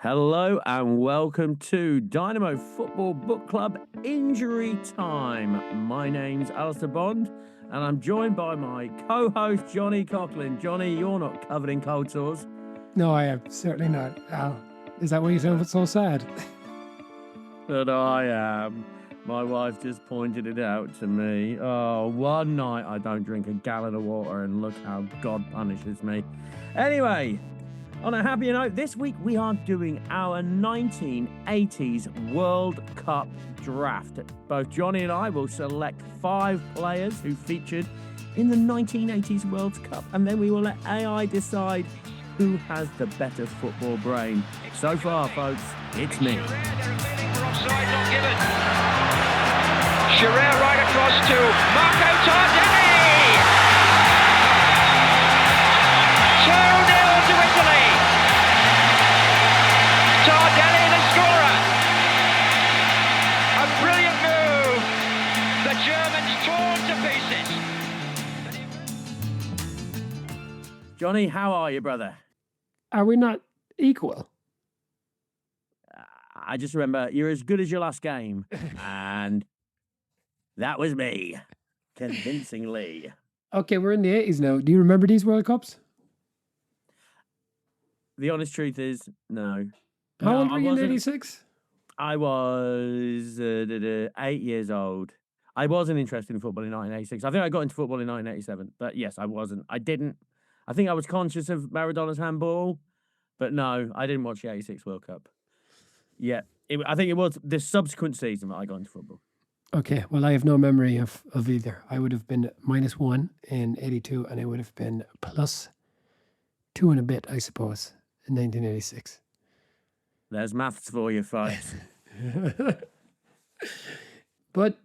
Hello and welcome to Dynamo Football Book Club Injury Time. My name's Alistair Bond and I'm joined by my co-host Johnny Coughlin. Johnny, you're not covered in cold sores. No, I am certainly not. Al, is that why you sound so sad? But I am. My wife just pointed it out to me. Oh, one night I don't drink a gallon of water and look how God punishes me. Anyway, on a happier note, this week we are doing our 1980s World Cup draft. Both Johnny and I will select 5 players who featured in the 1980s World Cup, and then we will let AI decide who has the better football brain. So far, folks, it's me. Shearer right across to Marco Tardelli! 2-0 to Italy! Tardelli the scorer! A brilliant move! The Germans torn to pieces! Johnny, how are you, brother? Are we not equal? I just remember you're as good as your last game, and that was me, convincingly. Okay, we're in the 80s now. Do you remember these World Cups? The honest truth is, no. How old were you in 86? I was 8 years old. I wasn't interested in football in 1986. I think I got into football in 1987, but yes, I wasn't. I think I was conscious of Maradona's handball, but no, I didn't watch the 86 World Cup. Yeah, I think it was the subsequent season that I got into football. Okay, well, I have no memory of either. I would have been -1 in 82, and I would have been +2 and a bit, I suppose, in 1986. There's maths for you, folks. But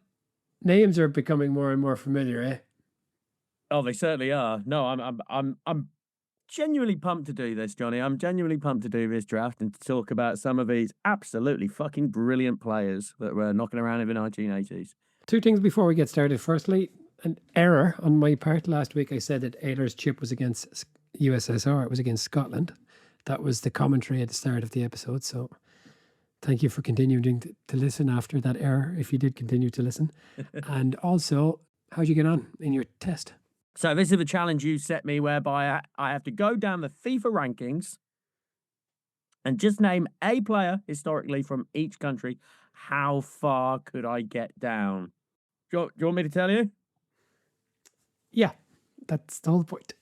names are becoming more and more familiar, eh? Oh, they certainly are. No, I'm genuinely pumped to do this, Johnny. I'm genuinely pumped to do this draft and to talk about some of these absolutely fucking brilliant players that were knocking around in the 1980s. 2 things before we get started. Firstly, an error on my part. Last week I said that Ayler's chip was against USSR. It was against Scotland. That was the commentary at the start of the episode. So thank you for continuing to listen after that error, if you did continue to listen. And also, how'd you get on in your test? So this is the challenge you set me, whereby I have to go down the FIFA rankings and just name a player historically from each country. How far could I get down? Do you want me to tell you? Yeah, that's the whole point.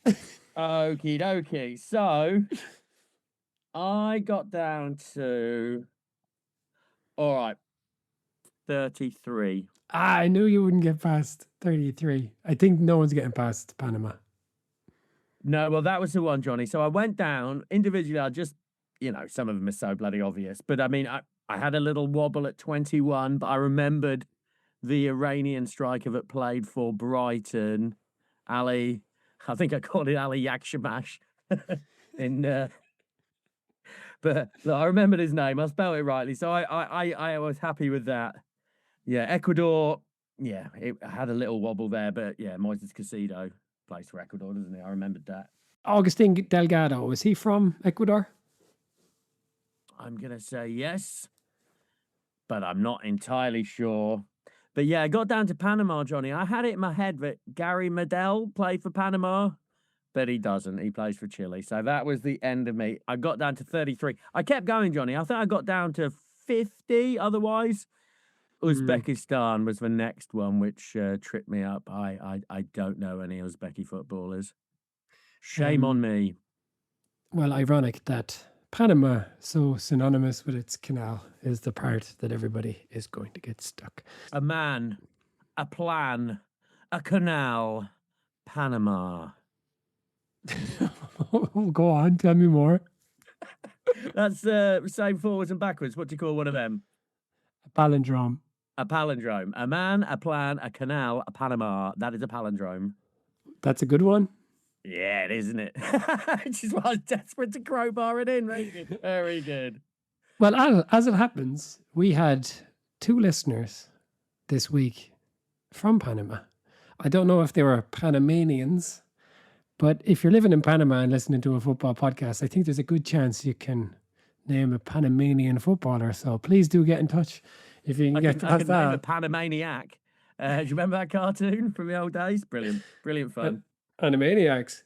Okie dokie. So I got down to, all right, 33. I knew you wouldn't get past 33. I think no one's getting past Panama. No, well, that was the one, Johnny. So I went down individually. I just, some of them are so bloody obvious. But I mean, I had a little wobble at 21, but I remembered the Iranian striker that played for Brighton, Ali. I think I called it Ali Yakhshamash. But look, I remembered his name. I spelled it rightly. So I was happy with that. Yeah, Ecuador, it had a little wobble there, but yeah, Moises Caicedo plays for Ecuador, doesn't he? I remembered that. Agustin Delgado, was he from Ecuador? I'm going to say yes, but I'm not entirely sure. But yeah, I got down to Panama, Johnny. I had it in my head that Gary Medel played for Panama, but he doesn't. He plays for Chile. So that was the end of me. I got down to 33. I kept going, Johnny. I think I got down to 50 otherwise. Uzbekistan was the next one, which tripped me up. I don't know any Uzbeki footballers. Shame on me. Well, ironic that Panama, so synonymous with its canal, is the part that everybody is going to get stuck. A man, a plan, a canal, Panama. Go on, tell me more. That's same forwards and backwards. What do you call one of them? A palindrome. A palindrome. A man, a plan, a canal, a Panama. That is a palindrome. That's a good one. Yeah, it is, isn't it? Which is why I was desperate to crowbar it in. Very good. Very good. Well, as it happens, we had 2 listeners this week from Panama. I don't know if they were Panamanians, but if you're living in Panama and listening to a football podcast, I think there's a good chance you can name a Panamanian footballer. So please do get in touch if you can get I past can name a that. Panamaniac. Do you remember that cartoon from the old days? Brilliant fun. Animaniacs.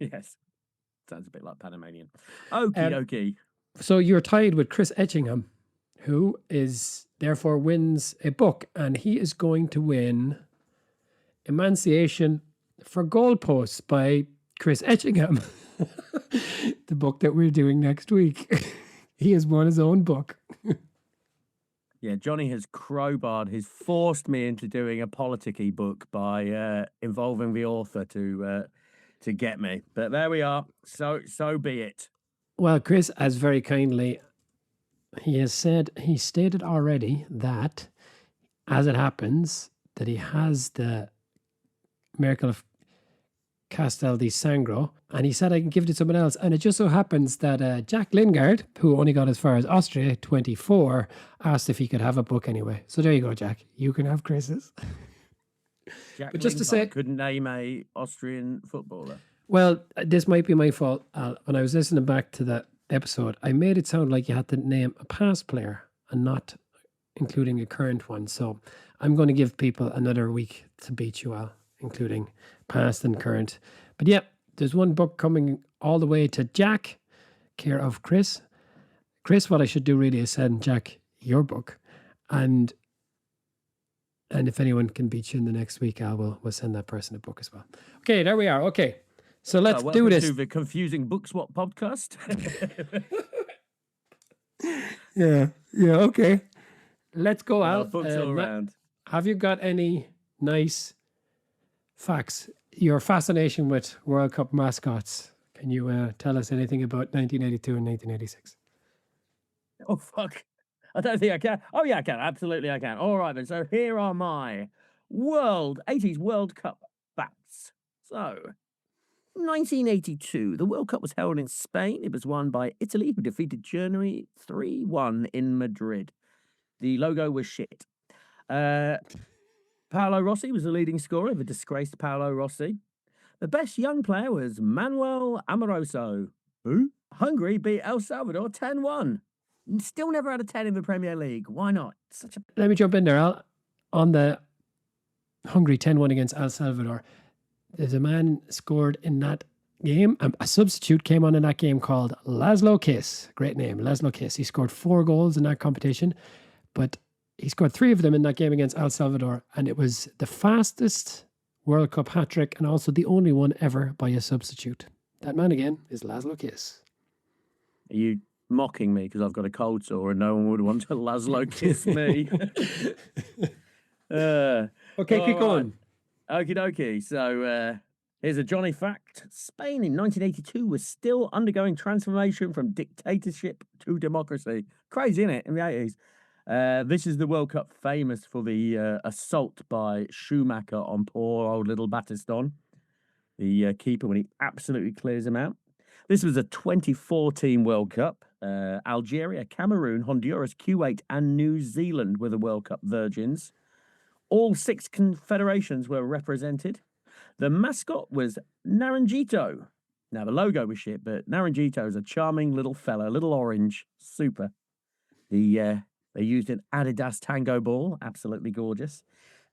Yes, sounds a bit like Panamanian. Okie dokie. So you're tied with Chris Etchingham, who is therefore wins a book, and he is going to win Emanciation for Goalposts by Chris Etchingham, the book that we're doing next week. He has won his own book. Yeah, Johnny has crowbarred, he's forced me into doing a politic-y book by involving the author to get me. But there we are. So be it. Well, Chris has very kindly, he stated already that, as it happens, that he has the Miracle of Castel di Sangro, and he said I can give it to someone else. And it just so happens that Jack Lingard, who only got as far as Austria 24, asked if he could have a book anyway. So there you go, Jack. You can have Chris's. Jack But just to Lingard say, couldn't name a Austrian footballer. well, this might be my fault. When I was listening back to that episode, I made it sound like you had to name a past player and not including a current one. So I'm going to give people another week to beat you all, including past and current. But yeah, there's one book coming all the way to Jack, care of Chris. Chris, what I should do really is send Jack your book, and if anyone can beat you in the next week, we'll send that person a book as well. Okay, there we are. Okay, so let's do this. To the Confusing Book Swap podcast. Yeah, okay. Let's go out. Books all around. Have you got any nice facts? Your fascination with World Cup mascots. Can you tell us anything about 1982 and 1986? Oh, fuck. I don't think I can. Oh, yeah, I can. Absolutely, I can. All right, then. So here are my 80s World Cup facts. So, 1982, the World Cup was held in Spain. It was won by Italy, who defeated Germany 3-1 in Madrid. The logo was shit. Paolo Rossi was the leading scorer, the disgraced Paolo Rossi. The best young player was Manuel Amoroso. Who? Hungary beat El Salvador 10-1. Still never had a 10 in the Premier League. Why not? Let me jump in there, Al. On the Hungary 10-1 against El Salvador, there's a man scored in that game. A substitute came on in that game called Laszlo Kiss. Great name, Laszlo Kiss. He scored 4 goals in that competition, but he scored 3 of them in that game against El Salvador, and it was the fastest World Cup hat-trick and also the only one ever by a substitute. That man again is Laszlo Kiss. Are you mocking me because I've got a cold sore and no one would want to Laszlo Kiss me? Okay, keep going. Okie dokie. So here's a Johnny fact. Spain in 1982 was still undergoing transformation from dictatorship to democracy. Crazy, isn't it, in the 80s? This is the World Cup famous for the assault by Schumacher on poor old little Battiston, the keeper, when he absolutely clears him out. This was a 2014 World Cup. Algeria, Cameroon, Honduras, Kuwait, and New Zealand were the World Cup virgins. All 6 confederations were represented. The mascot was Naranjito. Now, the logo was shit, but Naranjito is a charming little fella, little orange, super. They used an Adidas Tango ball, absolutely gorgeous.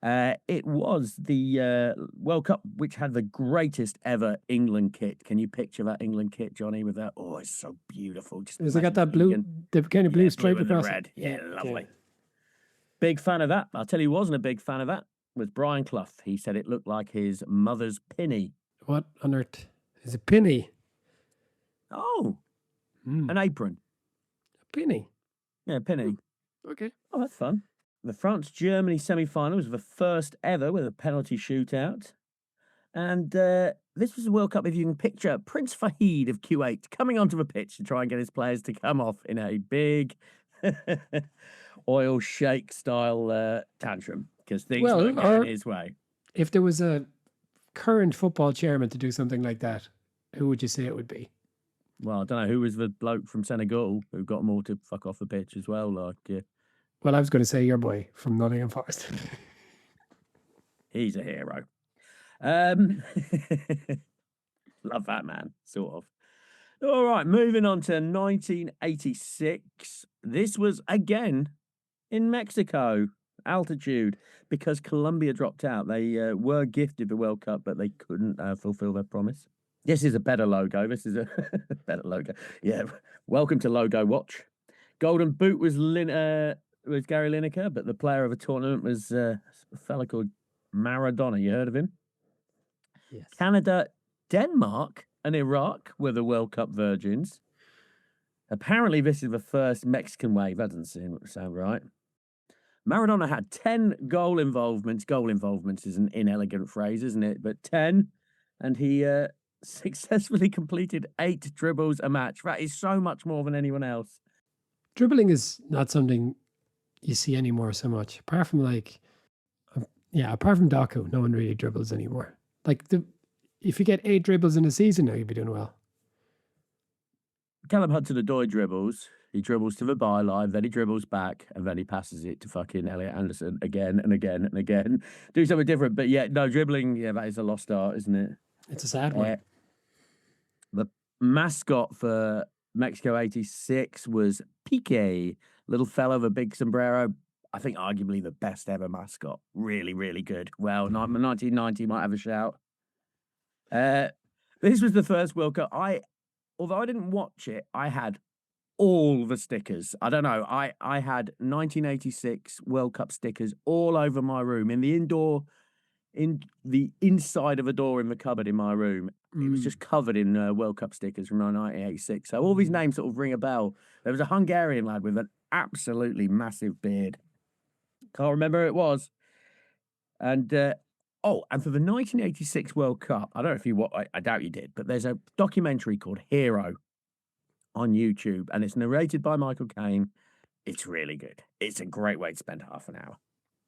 It was the World Cup which had the greatest ever England kit. Can you picture that England kit, Johnny, with that? Oh, it's so beautiful. Has it got that blue, the kind of blue stripe across it? Red. Yeah, lovely. Yeah. Big fan of that. I'll tell you who wasn't a big fan of that was Brian Clough. He said it looked like his mother's pinny. What on earth is a pinny? Oh, an apron. A pinny? Yeah, pinny. Okay. Oh, that's fun. The France-Germany semi-final was the first ever with a penalty shootout. And this was a World Cup, if you can picture, Prince Fahid of Kuwait coming onto the pitch to try and get his players to come off in a big oil shake style tantrum because things weren't going his way. If there was a current football chairman to do something like that, who would you say it would be? Well, I don't know. Who was the bloke from Senegal who got them all to fuck off the pitch as well? Well, I was going to say your boy from Nottingham Forest. He's a hero. Love that man, sort of. All right, moving on to 1986. This was again in Mexico, altitude, because Colombia dropped out. They were gifted the World Cup, but they couldn't fulfill their promise. This is a better logo. This is a better logo. Yeah, welcome to Logo Watch. Golden Boot was Gary Lineker, but the player of the tournament was a fella called Maradona. You heard of him? Yes. Canada, Denmark, and Iraq were the World Cup virgins. Apparently, this is the first Mexican wave. That doesn't sound right. Maradona had 10 goal involvements. Goal involvements is an inelegant phrase, isn't it? But 10, and he successfully completed 8 dribbles a match. That is so much more than anyone else. Dribbling is not something you see anymore so much. Apart from apart from Doku, no one really dribbles anymore. Like if you get 8 dribbles in a season now, you'd be doing well. Callum Hudson-Odoi dribbles. He dribbles to the byline, then he dribbles back, and then he passes it to fucking Elliot Anderson again and again and again. Do something different, but yeah, no, dribbling, yeah, that is a lost art, isn't it? It's a sad one. The mascot for Mexico 86 was Piqué, little fellow with a big sombrero. I think arguably the best ever mascot. Really, really good. Well, 1990 might have a shout. This was the first World Cup. Although I didn't watch it, I had all the stickers. I don't know. I had 1986 World Cup stickers all over my room in the inside of a door in the cupboard in my room. It was just covered in World Cup stickers from 1986. So all these names sort of ring a bell. There was a Hungarian lad with an absolutely massive beard. Can't remember who it was. And and for the 1986 World Cup, I don't know if you I doubt you did, but there's a documentary called Hero on YouTube, and it's narrated by Michael Caine. It's really good. It's a great way to spend half an hour.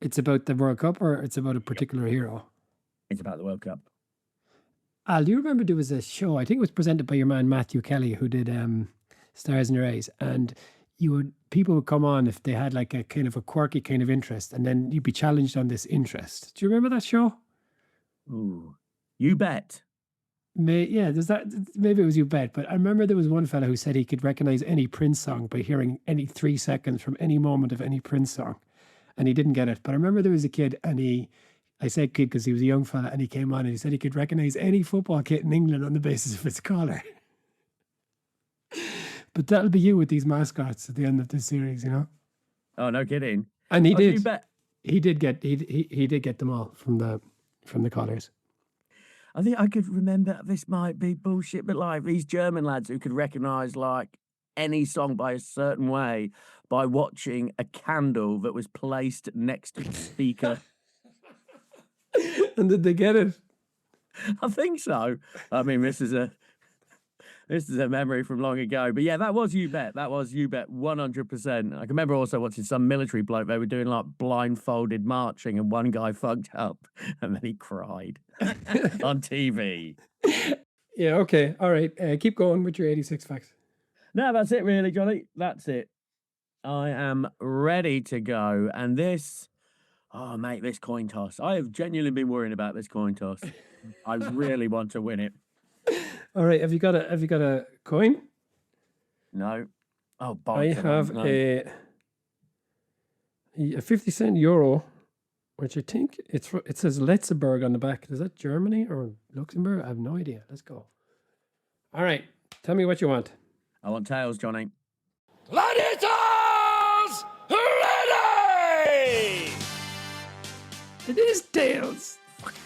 It's about the World Cup, or it's about a particular hero? It's about the World Cup. Al, do you remember there was a show, I think it was presented by your man Matthew Kelly, who did Stars in Your Eyes, and people would come on if they had like a kind of a quirky kind of interest, and then you'd be challenged on this interest. Do you remember that show? Ooh, You Bet. There's that. Maybe it was You Bet, but I remember there was one fella who said he could recognize any Prince song by hearing any 3 seconds from any moment of any Prince song, and he didn't get it. But I remember there was a kid, and I said kid because he was a young fella, and he came on and he said he could recognize any football kit in England on the basis of its collar. But that'll be you with these mascots at the end of this series, you know. Oh, no kidding. And he did. You Bet. He did get them all from the collars. I think I could remember, this might be bullshit, but like these German lads who could recognise like any song by a certain way by watching a candle that was placed next to the speaker. And did they get it? I think so. I mean, this is a memory from long ago. But yeah, that was You Bet. That was You Bet 100%. I can remember also watching some military bloke. They were doing like blindfolded marching, and one guy fucked up and then he cried on TV. Yeah, okay. All right. Keep going with your 86 facts. No, that's it really, Johnny. That's it. I am ready to go. And this coin toss. I have genuinely been worrying about this coin toss. I really want to win it. All right, have you got a coin? No. Oh, I have a 50-cent euro, which I think it says Letzeburg on the back. Is that Germany or Luxembourg? I have no idea. Let's go. All right, tell me what you want. I want tails, Johnny. Gladiators, ready! It is tails.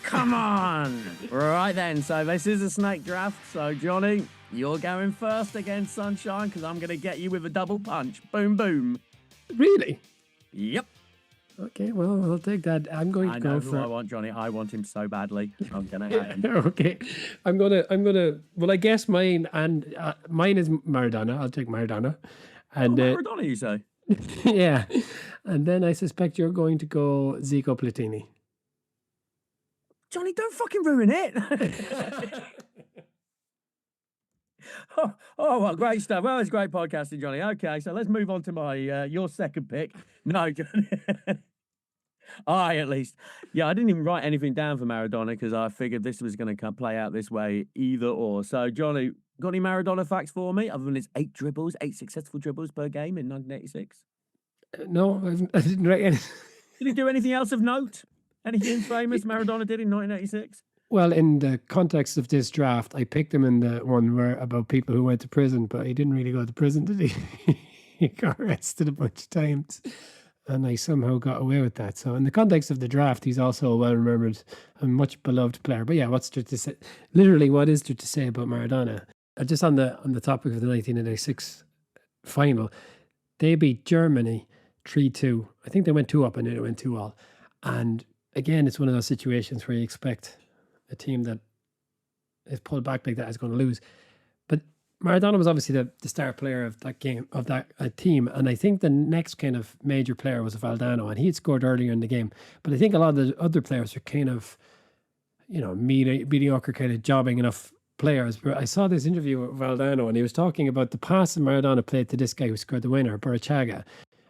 Come on. Right then, so this is a snake draft. So, Johnny, you're going first against Sunshine because I'm going to get you with a double punch. Boom, boom. Really? Yep. Okay, well, I'll take that. I'm going to go for... I want, Johnny. I want him so badly. I'm going to have him. Okay. I'm gonna, well, I guess mine, and mine is Maradona. I'll take Maradona. And, Maradona, you say? Yeah. And then I suspect you're going to go Zico Platini. Johnny, don't fucking ruin it. Well, great stuff. Well, it's great podcasting, Johnny. Okay, so let's move on to my your second pick. No, Johnny. At least. Yeah, I didn't even write anything down for Maradona because I figured this was going to play out this way either or. So, Johnny, Got any Maradona facts for me, other than his 8 successful dribbles per game in 1986? No, I didn't write any. Did he do anything else of note? Anything famous Maradona did in 1986? Well, in the context of this draft, I picked him in the one where about people who went to prison, but he didn't really go to prison, did he? He got arrested a bunch of times, and I somehow got away with that. So, in the context of the draft, he's also a well-remembered and much beloved player. But yeah, what's there to say? Literally, what is there to say about Maradona? Just on the topic of the 1986 final, they beat Germany 3-2. I think they went 2 up and then it went 2 all. And again, it's one of those situations where you expect a team that is pulled back like that is going to lose. But Maradona was obviously the star player of that game, of that team. And I think the next kind of major player was Valdano, and he had scored earlier in the game. But I think a lot of the other players are kind of, mediocre, kind of jobbing enough players. But I saw this interview with Valdano, and he was talking about the pass that Maradona played to this guy who scored the winner,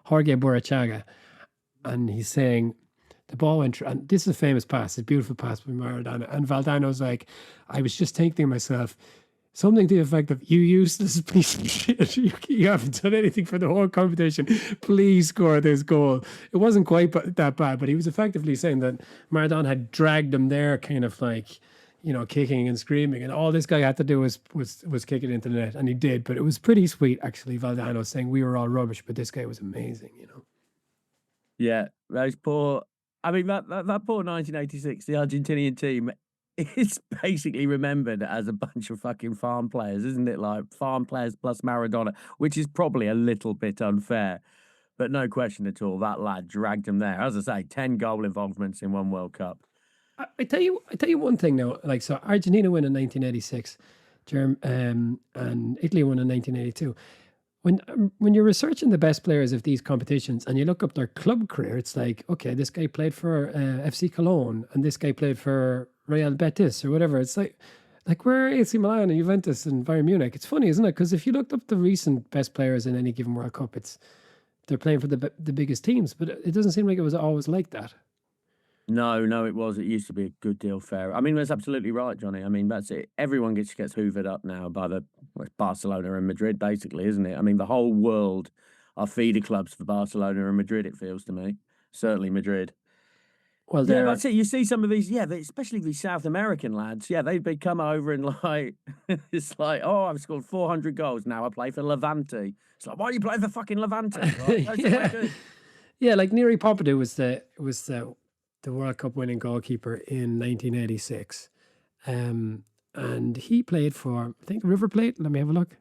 Jorge Burruchaga. And he's saying, the ball went through, and this is a famous pass, a beautiful pass by Maradona. And Valdano's like, I was just thinking to myself, something to the effect of, you useless piece of shit. You haven't done anything for the whole competition. Please score this goal. It wasn't quite that bad, but he was effectively saying that Maradona had dragged him there, kind of like, kicking and screaming. And all this guy had to do was kick it into the net. And he did. But it was pretty sweet, actually, Valdano saying we were all rubbish, but this guy was amazing, Yeah, those poor... I mean, that poor 1986, the Argentinian team, is basically remembered as a bunch of fucking farm players, isn't it? Like farm players plus Maradona, which is probably a little bit unfair. But no question at all, that lad dragged them there. As I say, 10 goal involvements in one World Cup. I tell you one thing now. Like, so Argentina won in 1986, and Italy won in 1982. When you're researching the best players of these competitions and you look up their club career, it's like, okay, this guy played for FC Cologne and this guy played for Real Betis or whatever. It's like where are AC Milan and Juventus and Bayern Munich? It's funny, isn't it? Because if you looked up the recent best players in any given World Cup, they're playing for the biggest teams, but it doesn't seem like it was always like that. No, it was. It used to be a good deal fairer. I mean, that's absolutely right, Johnny. I mean, that's it. Everyone gets hoovered up now by Barcelona and Madrid, basically, isn't it? I mean, the whole world are feeder clubs for Barcelona and Madrid, it feels to me. Certainly Madrid. Well, yeah, that's it. You see some of these, especially these South American lads. Yeah, they'd come over and like, it's like, oh, I've scored 400 goals. Now I play for Levante. It's like, why are you playing for fucking Levante? Right? Yeah, like Neri Pompidou was the World Cup winning goalkeeper in 1986. And he played for, I think, River Plate. Let me have a look.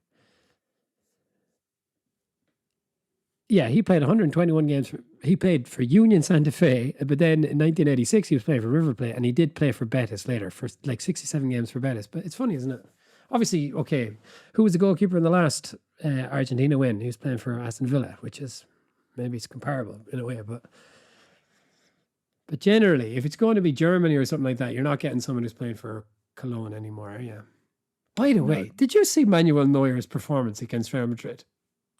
Yeah, he played 121 games. He played for Union Santa Fe, but then in 1986 he was playing for River Plate, and he did play for Betis later for like 67 games for Betis. But it's funny, isn't it? Obviously, okay, who was the goalkeeper in the last Argentina win? He was playing for Aston Villa, which is, maybe it's comparable in a way, but generally, if it's going to be Germany or something like that, you're not getting someone who's playing for Cologne anymore, are you? By the way, did you see Manuel Neuer's performance against Real Madrid?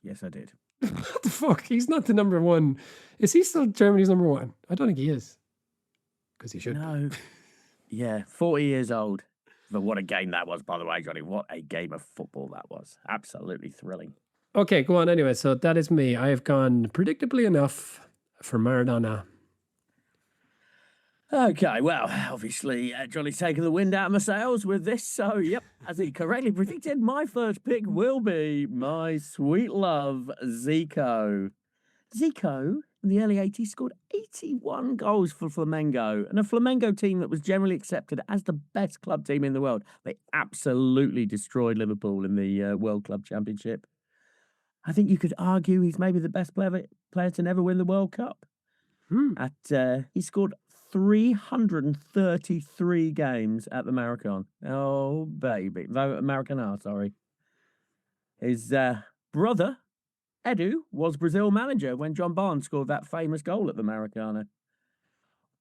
Yes, I did. What the fuck? He's not the number one. Is he still Germany's number one? I don't think he is. Because he should. No. Yeah, 40 years old. But what a game that was, by the way, Johnny. What a game of football that was. Absolutely thrilling. Okay, go on anyway. So that is me. I have gone predictably enough for Maradona. Okay, well, obviously, Johnny's taken the wind out of my sails with this. So, yep, as he correctly predicted, my first pick will be my sweet love, Zico. Zico, in the early 80s, scored 81 goals for Flamengo, and a Flamengo team that was generally accepted as the best club team in the world. They absolutely destroyed Liverpool in the World Club Championship. I think you could argue he's maybe the best player to never win the World Cup. He scored 333 games at the Marathon. Oh, baby. Maracanã, sorry. His brother, Edu, was Brazil manager when John Barnes scored that famous goal at the Maracanã.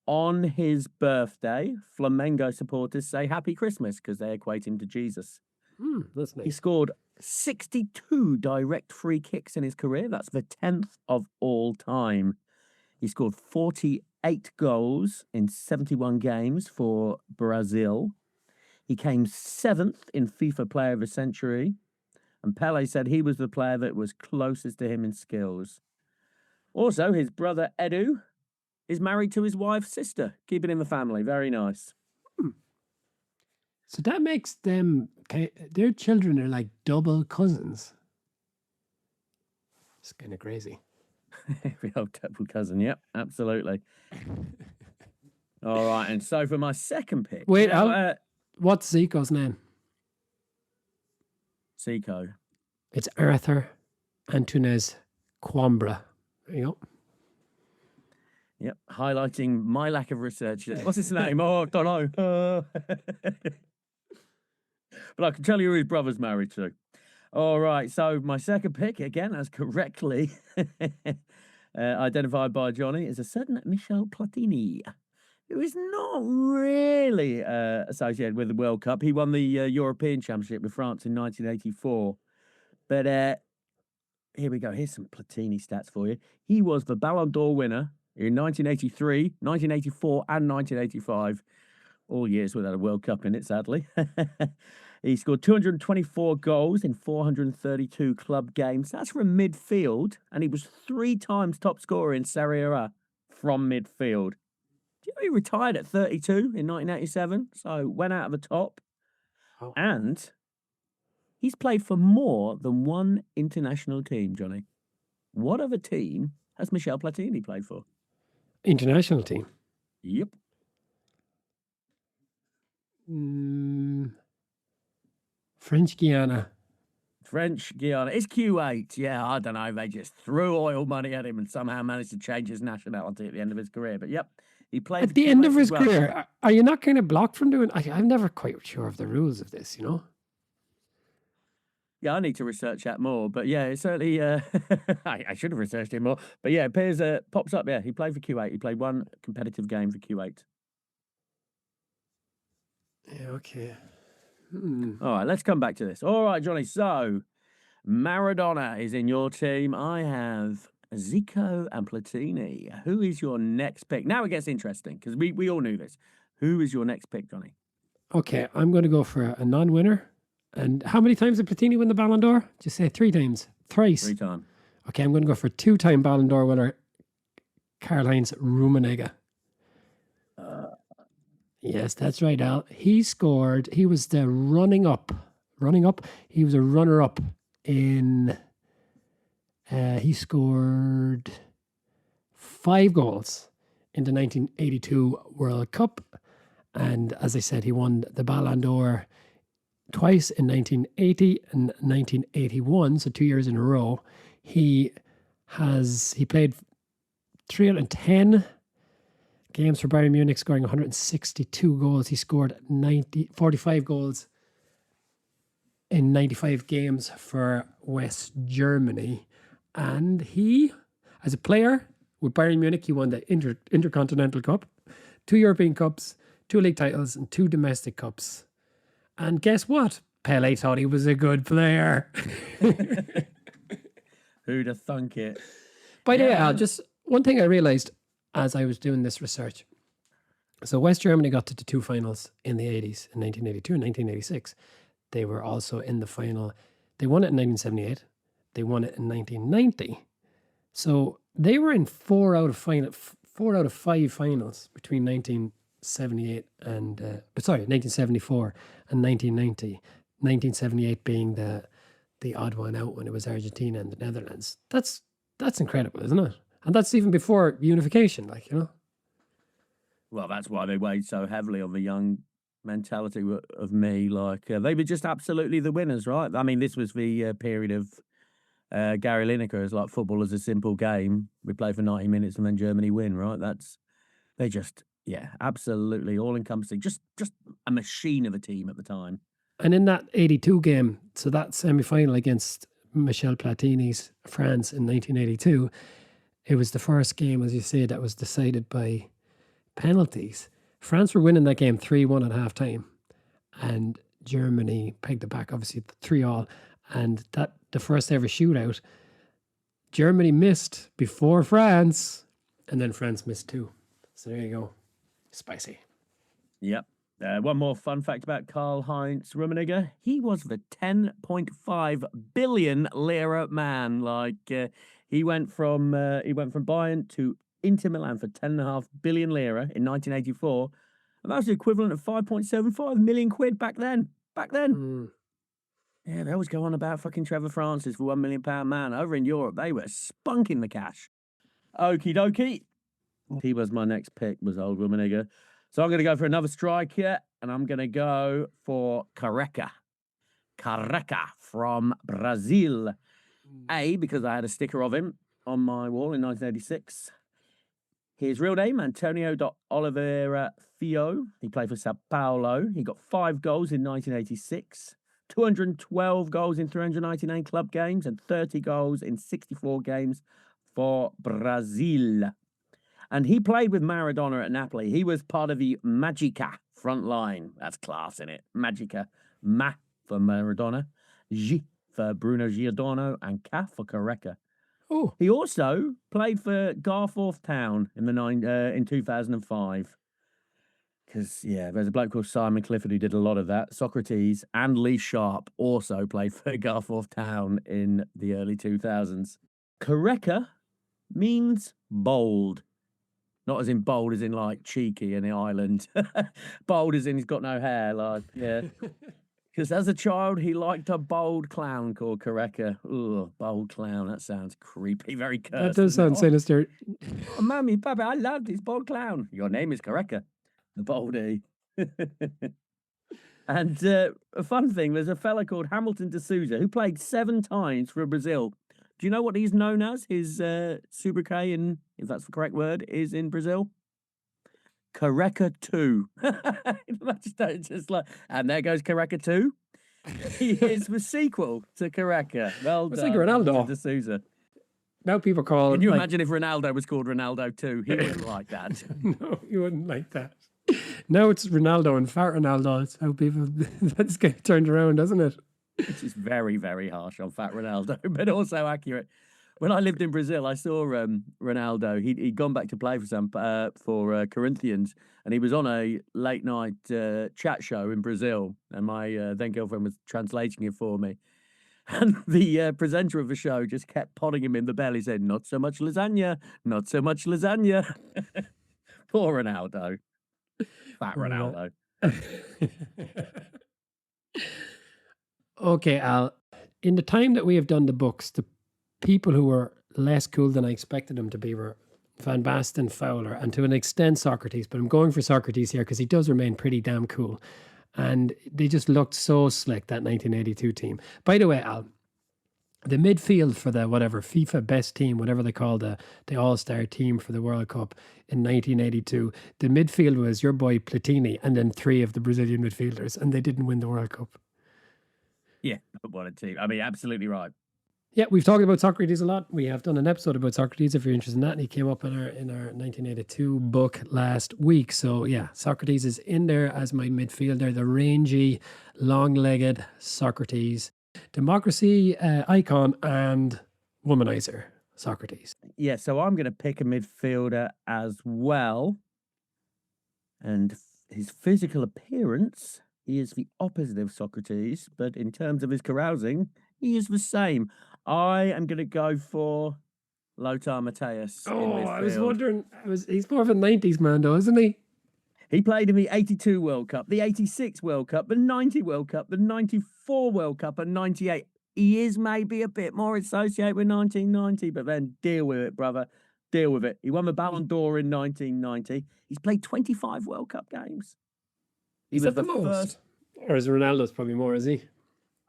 On his birthday, Flamengo supporters say Happy Christmas because they equate him to Jesus. That's nice. He scored 62 direct free kicks in his career. That's the 10th of all time. He scored 48 goals in 71 games for Brazil. He came 7th in FIFA Player of the Century. And Pele said he was the player that was closest to him in skills. Also, his brother Edu is married to his wife's sister. Keep it in the family. Very nice. So that makes them, their children are like double cousins. It's kind of crazy. Every old double cousin. Yep, absolutely. All right. And so for my second pick. Wait, now, what's Zico's name? Zico. It's Arthur Antunes Quambra. There you go. Yep, highlighting my lack of research. What's his name? Oh, I don't know. But I can tell you who his brother's married to. All right, so my second pick, again, as correctly identified by Johnny, is a certain Michel Platini, who is not really associated with the World Cup. He won the European Championship with France in 1984. But here we go. Here's some Platini stats for you. He was the Ballon d'Or winner in 1983, 1984, and 1985. All years without a World Cup in it, sadly. He scored 224 goals in 432 club games. That's from midfield. And he was 3 times top scorer in Serie A from midfield. Do you know he retired at 32 in 1987? So went out of the top. Oh. And he's played for more than one international team, Johnny. What other team has Michel Platini played for? International team. Yep. French Guiana. French Guiana. It's Q8. Yeah, I don't know. They just threw oil money at him and somehow managed to change his nationality at the end of his career. But yep, he played At the end of his career, are you not kind of blocked from doing? I'm never quite sure of the rules of this, you know? Yeah, I need to research that more. But yeah, it's certainly, I should have researched it more. But yeah, it appears, pops up. Yeah, he played for Q8. He played one competitive game for Q8. Yeah, okay. All right, let's come back to this. All right, Johnny. So Maradona is in your team. I have Zico and Platini. Who is your next pick? Now it gets interesting because we all knew this. Who is your next pick, Johnny? Okay, I'm going to go for a non-winner. And how many times did Platini win the Ballon d'Or? Just say 3 times. Thrice. 3 times. Okay, I'm going to go for 2-time Ballon d'Or winner, Karl-Heinz Rummenigge. Yes, that's right, Al. He scored. He was the running up. He was a runner-up in. He scored 5 goals in the 1982 World Cup, and as I said, he won the Ballon d'Or twice in 1980 and 1981. So 2 years in a row. He played 310 games for Bayern Munich, scoring 162 goals. He scored 45 goals in 95 games for West Germany. And he, as a player with Bayern Munich, he won the Intercontinental Cup, 2 European Cups, 2 league titles, and 2 domestic cups. And guess what? Pele thought he was a good player. Who'd have thunk it? By the way, Al, just one thing I realised as I was doing this research. So West Germany got to the 2 finals in the 80s, in 1982 and 1986. They were also in the final. They won it in 1978. They won it in 1990. So they were in 4 out of 5 finals between 1978 and 1974 and 1990. 1978 being the odd one out when it was Argentina and the Netherlands. That's incredible, isn't it? And that's even before unification, like, you know. Well, that's why they weighed so heavily on the young mentality of me. Like, they were just absolutely the winners, right? I mean, this was the period of Gary Lineker as like football as a simple game. We play for 90 minutes and then Germany win, right? They just, absolutely all-encompassing. Just a machine of a team at the time. And in that 82 game, so that semi-final against Michel Platini's France in 1982, it was the first game, as you say, that was decided by penalties. France were winning that game 3-1 at half-time, and Germany pegged it back, obviously 3-3, and that the first ever shootout, Germany missed before France, and then France missed too. So there you go. Spicy. Yep. One more fun fact about Karl-Heinz Rummenigge. He was the 10.5 billion lira man. He went from Bayern to Inter Milan for 10.5 billion lira in 1984. And that was the equivalent of 5.75 million quid back then. Yeah, they always go on about fucking Trevor Francis for £1 million man. Over in Europe, they were spunking the cash. Okie dokie. He was my next pick, was old Rummenigge. So I'm going to go for another striker, and I'm going to go for Careca. Careca from Brazil. Because I had a sticker of him on my wall in 1986. His real name, Antonio de Oliveira Fio. He played for Sao Paulo. He got 5 goals in 1986, 212 goals in 399 club games, and 30 goals in 64 games for Brazil. And he played with Maradona at Napoli. He was part of the Magica front line. That's class, innit? Magica. Ma for Maradona, G for Bruno Giordano, and Ca for Careca. Oh, He also played for Garforth Town in 2005. Because, there's a bloke called Simon Clifford who did a lot of that. Socrates and Lee Sharp also played for Garforth Town in the early 2000s. Careca means bold. Not as in bold as in like cheeky in the island. Bold as in he's got no hair, Because as a child, he liked a bold clown called Careca. Ooh, bold clown. That sounds creepy. Very cursed. that does sound sinister. Oh, Mummy, Papa, I love this bold clown. Your name is Careca. The Baldy. And a fun thing, there's a fella called Hamilton de Souza who played 7 times for Brazil. Do you know what he's known as? His sobriquet, if that's the correct word, is in Brazil? Careca 2. And there goes Careca 2. He is the sequel to Careca. Well done. It's like Ronaldo. De Souza. Now people call Can you imagine if Ronaldo was called Ronaldo 2? He wouldn't like that. No, you wouldn't like that. Now it's Ronaldo and Fat Ronaldo. It's how people, that's getting turned around, doesn't it? Which is very, very harsh on Fat Ronaldo, but also accurate. When I lived in Brazil, I saw Ronaldo. He'd gone back to play for Corinthians, and he was on a late night chat show in Brazil, and my then girlfriend was translating it for me. And the presenter of the show just kept potting him in the belly, saying, "Not so much lasagna, not so much lasagna." Poor Ronaldo. Fat Ronaldo. Okay, Al. In the time that we have done the books, the people who were less cool than I expected them to be were Van Basten, Fowler, and to an extent Socrates. But I'm going for Socrates here because he does remain pretty damn cool. And they just looked so slick, that 1982 team. By the way, Al, the midfield for the FIFA best team, whatever they call the all-star team for the World Cup in 1982, the midfield was your boy Platini and then 3 of the Brazilian midfielders, and they didn't win the World Cup. Yeah, what a team. I mean, absolutely right. Yeah, we've talked about Socrates a lot. We have done an episode about Socrates if you're interested in that, and he came up in our 1982 book last week. So yeah, Socrates is in there as my midfielder, the rangy, long-legged Socrates, democracy icon and womanizer Socrates. Yeah, so I'm going to pick a midfielder as well. And his physical appearance, he is the opposite of Socrates, but in terms of his carousing, he is the same. I am going to go for Lothar Matthäus. Oh, I was wondering. He's more of a 90s man, though, isn't he? He played in the 82 World Cup, the 86 World Cup, the 90 World Cup, the 94 World Cup, and 98. He is maybe a bit more associated with 1990, but then deal with it, brother. Deal with it. He won the Ballon d'Or in 1990. He's played 25 World Cup games. Is that the most? Or is Ronaldo's probably more, is he?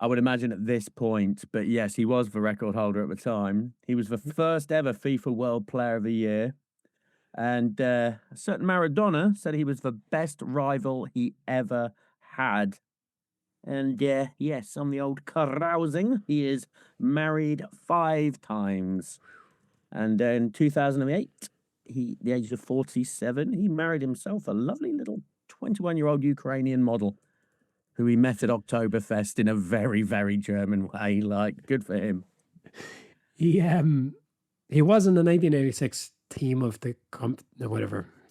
I would imagine at this point, but yes, he was the record holder at the time. He was the first ever FIFA World Player of the Year. And a certain Maradona said he was the best rival he ever had. And yes, on the old carousing, he is married 5 times. And in 2008, the age of 47, he married himself a lovely little 21-year-old Ukrainian model who he met at Oktoberfest in a very, very German way. Like, good for him. He was in the 1986 team of the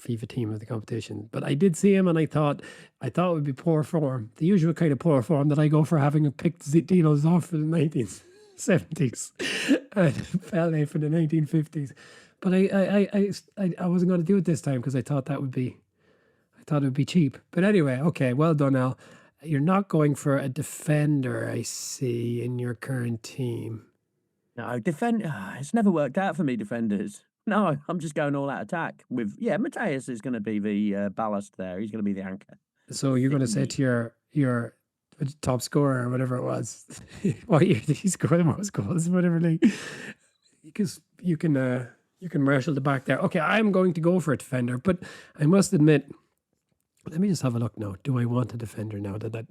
FIFA team of the competition. But I did see him, and I thought it would be poor form, the usual kind of poor form that I go for, having picked Dino Zoff for the 1970s and Pele for the 1950s. But I wasn't going to do it this time because I thought it would be cheap. But anyway, okay, well done, Al. You're not going for a defender, I see, in your current team. No, it's never worked out for me, defenders. No, I'm just going all out attack with, Mateus is going to be the ballast there. He's going to be the anchor. So you're going to say to your top scorer or whatever it was, what year did he score the most goals, whatever league? Because you can marshal the back there. Okay, I'm going to go for a defender, but I must admit, let me just have a look now. Do I want a defender now that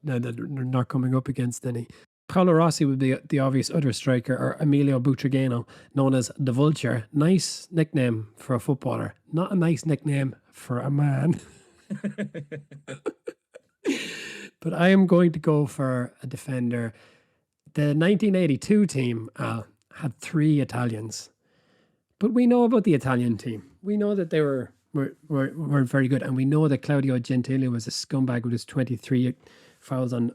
they're not coming up against any? Paolo Rossi would be the obvious other striker, or Emilio Butragueño, known as the Vulture. Nice nickname for a footballer, not a nice nickname for a man. But I am going to go for a defender. The 1982 team had 3 Italians, but we know about the Italian team. We know that they were very good, and we know that Claudio Gentili was a scumbag with his 23 fouls on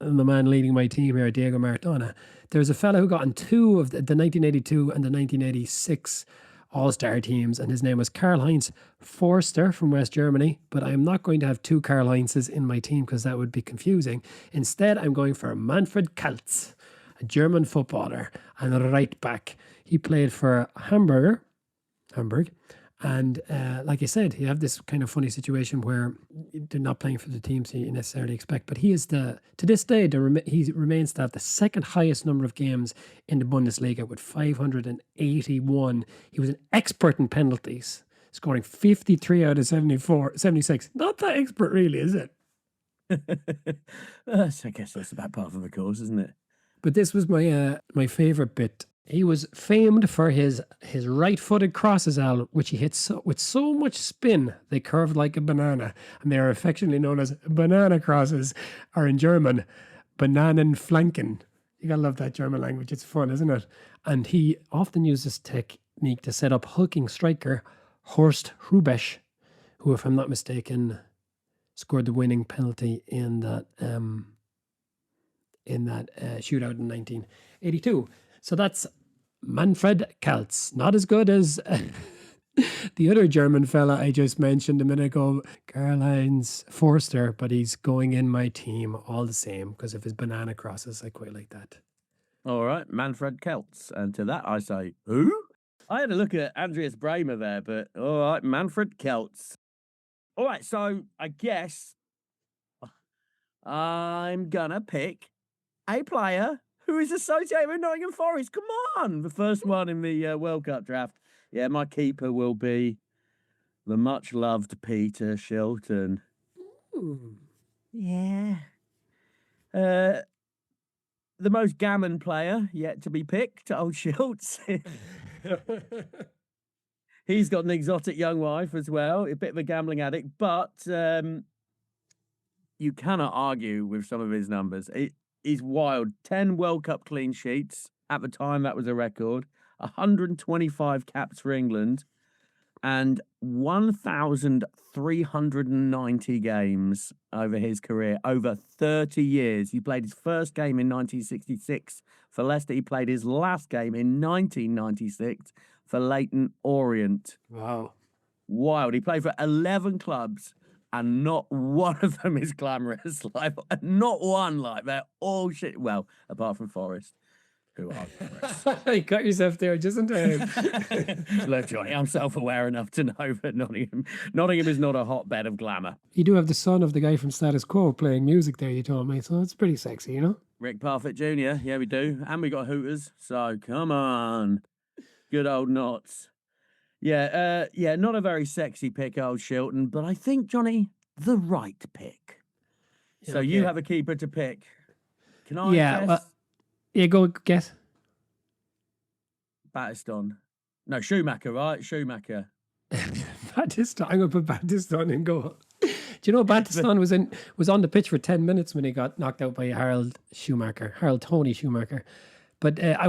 the man leading my team here, Diego Maradona. There was a fella who got in 2 of the 1982 and the 1986 All-Star teams, and his name was Karl-Heinz Forster from West Germany, but I'm not going to have 2 Karl-Heinzes in my team because that would be confusing. Instead, I'm going for Manfred Kaltz, a German footballer and a right back. He played for Hamburg. And like I said, you have this kind of funny situation where they're not playing for the teams you necessarily expect. But he is to this day, he remains to have the second highest number of games in the Bundesliga with 581. He was an expert in penalties, scoring 53 out of 76. Not that expert, really, is it? I guess that's about part of the course, isn't it? But this was my favourite bit. He was famed for his right-footed crosses, Al, which he hit with so much spin they curved like a banana, and they are affectionately known as banana crosses, or in German, Bananenflanken. You gotta love that German language; it's fun, isn't it? And he often used this technique to set up hulking striker Horst Hrubesch, who, if I'm not mistaken, scored the winning penalty in that shootout in 1982. So that's Manfred Kaltz. Not as good as the other German fella I just mentioned a minute ago, Karl-Heinz Forster, but he's going in my team all the same because of his banana crosses. I quite like that. All right, Manfred Kaltz. And to that I say, who? I had a look at Andreas Bremer there, but all right, Manfred Kaltz. All right, so I guess I'm gonna pick a player who is associated with Nottingham Forest. Come on, the first one in the World Cup draft. Yeah, my keeper will be the much-loved Peter Shilton. Ooh. Yeah. The most gammon player yet to be picked, old Schultz. He's got an exotic young wife as well, a bit of a gambling addict, but you cannot argue with some of his numbers. He's wild. 10 World Cup clean sheets. At the time, that was a record. 125 caps for England and 1,390 games over his career, over 30 years. He played his first game in 1966 for Leicester. He played his last game in 1996 for Leyton Orient. Wow. Wild. He played for 11 clubs. And not one of them is glamorous. Like, not one. Like, they're all shit. Well, apart from Forest, who are glamorous. You got yourself there just in time. Look, Johnny, I'm self-aware enough to know that Nottingham is not a hotbed of glamour. You do have the son of the guy from Status Quo playing music there, you told me, so it's pretty sexy, you know? Rick Parfitt Jr., yeah, we do. And we got Hooters, so come on. Good old Knots. Yeah, not a very sexy pick, old Shilton, but I think, Johnny, the right pick. So Okay. you have a keeper to pick. Can I Yeah, guess? Yeah, go guess. Battiston. No, Schumacher, right? Schumacher. Battiston. I'm going to put Battiston in goal. Do you know Battiston was on the pitch for 10 minutes when he got knocked out by Harold Tony Schumacher. But I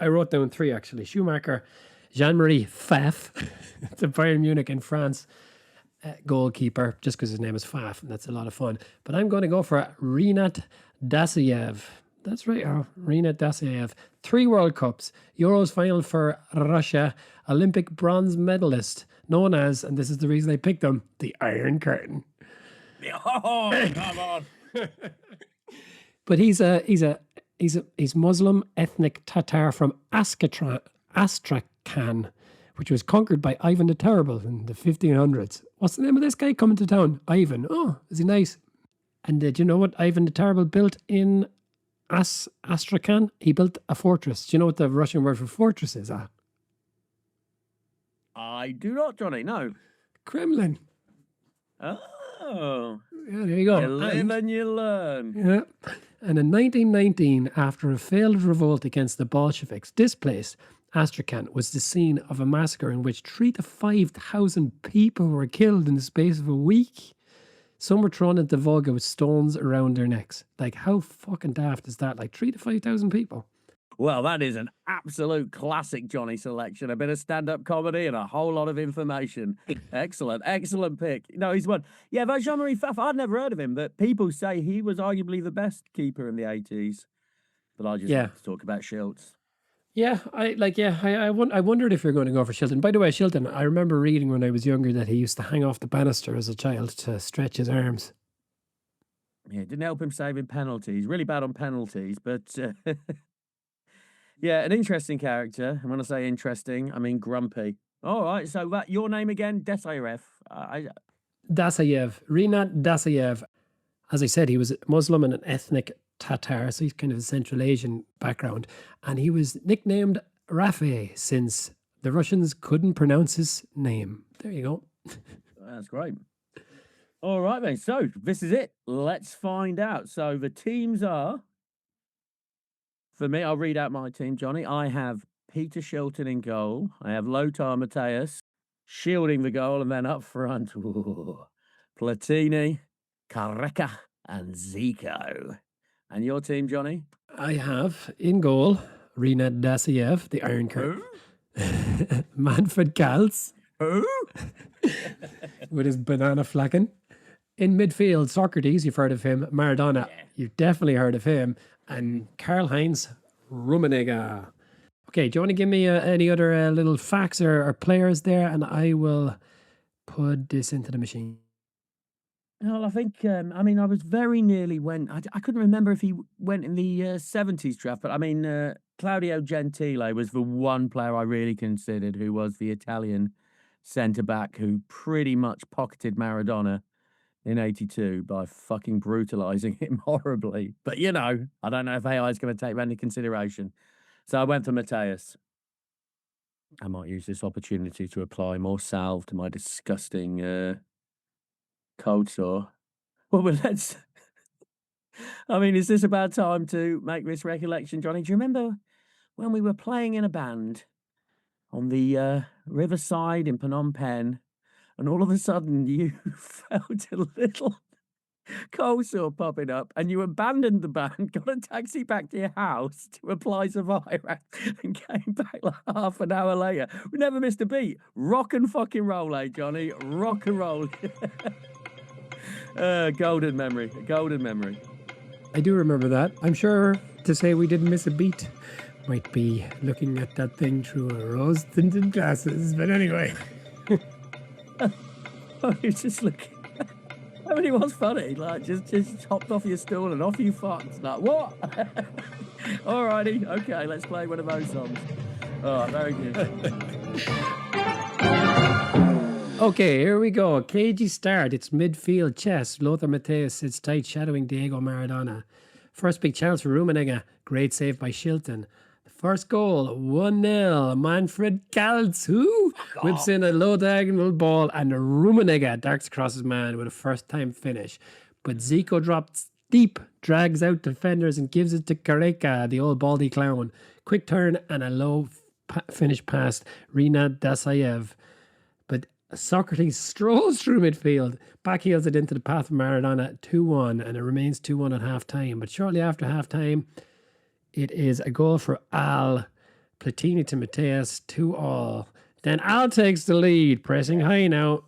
wrote down 3 actually. Schumacher, Jean-Marie Pfaff, the Bayern Munich in France goalkeeper, just because his name is Pfaff, and that's a lot of fun. But I'm going to go for Rinat Dasayev. That's right, Rinat Dasayev. 3 World Cups, Euros final for Russia, Olympic bronze medalist, known as, and this is the reason I picked him, the Iron Curtain. Oh, come on. But he's Muslim ethnic Tatar from Astrakhan, which was conquered by Ivan the Terrible in the 1500s. What's the name of this guy coming to town? Ivan. Oh, is he nice? And do you know what Ivan the Terrible built in Astrakhan? He built a fortress. Do you know what the Russian word for fortress is? I do not, Johnny. No. Kremlin. Oh. Yeah, there you go. You live and you learn. Yeah. And in 1919, after a failed revolt against the Bolsheviks displaced, Astrakhan was the scene of a massacre in which 3,000 to 5,000 people were killed in the space of a week. Some were thrown into the Volga with stones around their necks. Like, how fucking daft is that? Like, 3,000 to 5,000 people. Well, that is an absolute classic Johnny selection. A bit of stand-up comedy and a whole lot of information. Excellent pick. No, he's one. Yeah, but Jean-Marie Pfaff, I'd never heard of him, but people say he was arguably the best keeper in the 80s. But I just want to talk about Schultz. Yeah, I wondered if you're going to go for Shilton. By the way, Shilton, I remember reading when I was younger that he used to hang off the banister as a child to stretch his arms. Yeah, it didn't help him saving penalties. Really bad on penalties, but yeah, an interesting character. And when I say interesting, I mean grumpy. All right, so that your name again, Dasayev. Dasayev, Rinat Dasayev. As I said, he was Muslim and an ethnic Tatar, so he's kind of a Central Asian background. And he was nicknamed Rafe since the Russians couldn't pronounce his name. There you go. That's great. All right, then. So this is it. Let's find out. So the teams are, for me, I'll read out my team, Johnny. I have Peter Shilton in goal. I have Lothar Matthäus shielding the goal, and then up front, Platini, Careca, and Zico. And your team, Johnny? I have in goal Rinat Dasayev, the Iron Curtain. Manfred Kals. Who? With his banana flagon. In midfield, Socrates, you've heard of him. Maradona, you've definitely heard of him. And Karl-Heinz Rummenigge. Okay, do you want to give me any other little facts or players there? And I will put this into the machine. Well, I think, I was very nearly I couldn't remember if he went in the 70s draft, but Claudio Gentile was the one player I really considered who was the Italian centre-back who pretty much pocketed Maradona in 82 by fucking brutalising him horribly. But, I don't know if AI is going to take that into consideration. So I went for Matthäus. I might use this opportunity to apply more salve to my disgusting cold sore. Well, but let's... is this about time to make this recollection, Johnny? Do you remember when we were playing in a band on the riverside in Phnom Penh, and all of a sudden you felt a little cold sore popping up, and you abandoned the band, got a taxi back to your house to apply Survivor, and came back like half an hour later? We never missed a beat. Rock and fucking roll, Johnny? Rock and roll. Golden memory. I do remember that. I'm sure to say we didn't miss a beat might be looking at that thing through a rose-tinted glasses, but anyway. You just looking. It was funny. Like, just hopped off your stool and off you fucked. Like, what? Alrighty, okay, let's play one of those songs. Oh, very good. Okay, here we go. Cagey start. It's midfield chess. Lothar Matthäus sits tight, shadowing Diego Maradona. First big chance for Rummenigge. Great save by Shilton. The first goal, 1-0. Manfred Kals, who whips in a low diagonal ball, and Rummenigge darts across his man with a first-time finish. But Zico drops deep, drags out defenders, and gives it to Careca, the old baldy clown. Quick turn and a low finish past Rinat Dasayev. But Socrates strolls through midfield, backheels it into the path of Maradona, 2-1, and it remains 2-1 at half-time. But shortly after half-time, it is a goal for Al Platini to Mateus, 2-2. Then Al takes the lead, pressing high now.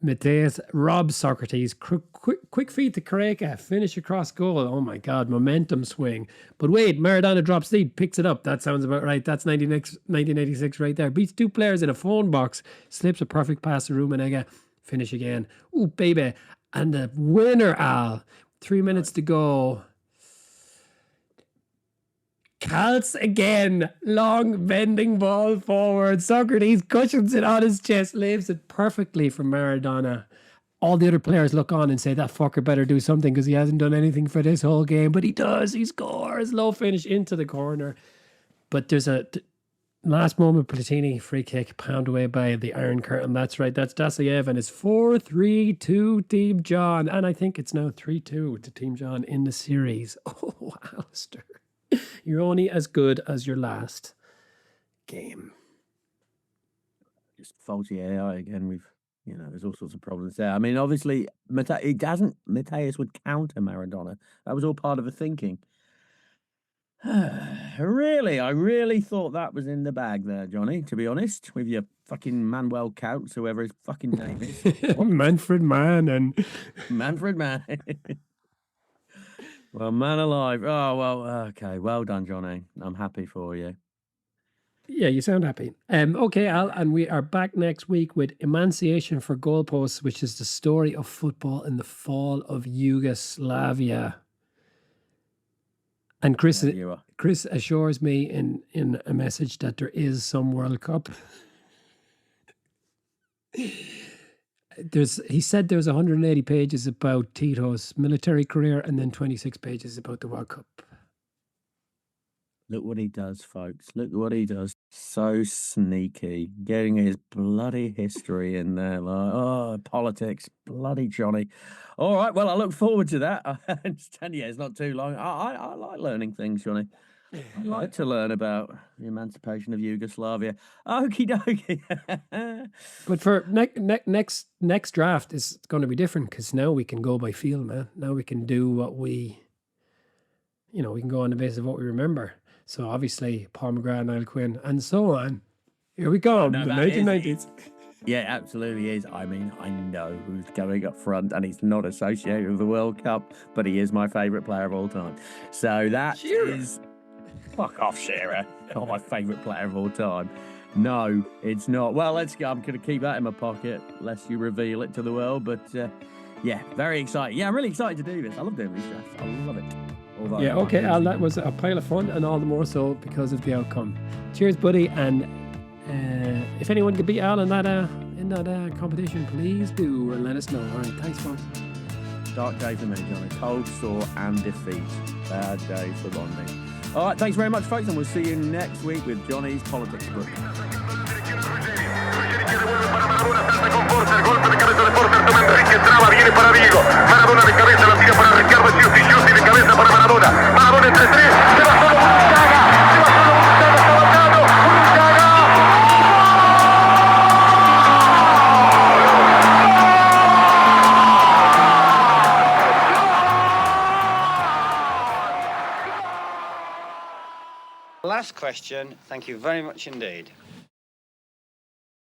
Mateus robs Socrates. Quick feed to Correca. Finish across goal. Oh my God, momentum swing. But wait, Maradona drops lead, picks it up. That sounds about right. That's 1986 right there. Beats 2 players in a phone box. Slips a perfect pass to Rummenigge. Finish again. Ooh, baby. And the winner, Al. 3 minutes to go. Calts again. Long bending ball forward. Socrates cushions it on his chest. Leaves it perfectly for Maradona. All the other players look on and say, that fucker better do something because he hasn't done anything for this whole game. But he does. He scores. Low finish into the corner. But there's a last moment Platini free kick pound away by the Iron Curtain. That's right. That's Dassayev. And it's 4-3 to Team John. And I think it's now 3-2 to Team John in the series. Oh, Alistair. You're only as good as your last game. Just faulty AI again. There's all sorts of problems there. I mean, obviously, Mateus would counter Maradona. That was all part of the thinking. Really? I really thought that was in the bag there, Johnny, to be honest, with your fucking Manuel Counts, whoever his fucking name is. Manfred Mann and... Manfred Mann. Well, man alive. Oh, well, okay. Well done, Johnny. I'm happy for you. Yeah, you sound happy. Okay, Al, and we are back next week with Emancipation for Goalposts, which is the story of football in the fall of Yugoslavia. And Chris assures me in a message that there is some World Cup. He said there's 180 pages about Tito's military career and then 26 pages about the World Cup. Look what he does, folks. Look what he does. So sneaky. Getting his bloody history in there. Like, oh, politics. Bloody Johnny. All right, well, I look forward to that. I understand, it's not too long. I like learning things, Johnny. I like to learn about the emancipation of Yugoslavia. Okie dokie. But for next draft is going to be different because now we can go by feel, man. Now we can do what we can go on the basis of what we remember. So obviously Paul McGrath, Niall Quinn, and so on. Here we go, the 1990s. Yeah, absolutely is. I mean, I know who's going up front, and he's not associated with the World Cup, but he is my favourite player of all time. So that is... Fuck off, Shearer. Not my favourite player of all time. No, it's not. Well, let's go. I'm going to keep that in my pocket, lest you reveal it to the world. But, yeah, very exciting. Yeah, I'm really excited to do this. I love doing these drafts. I love it. Yeah, okay, Al, that was a pile of fun, and all the more so because of the outcome. Cheers, buddy, and if anyone could beat Al in that competition, please do and let us know. All right, thanks, folks. Dark day for me, Johnny. Cold, sore, and defeat. Bad day for bonding. All right, thanks very much, folks, and we'll see you next week with Johnny's Politics Book. Maradona de cabeza, la tira para Ricardo Giusti de cabeza para Maradona. Maradona entre tres, se va solo, caga, Last question. Thank you very much indeed.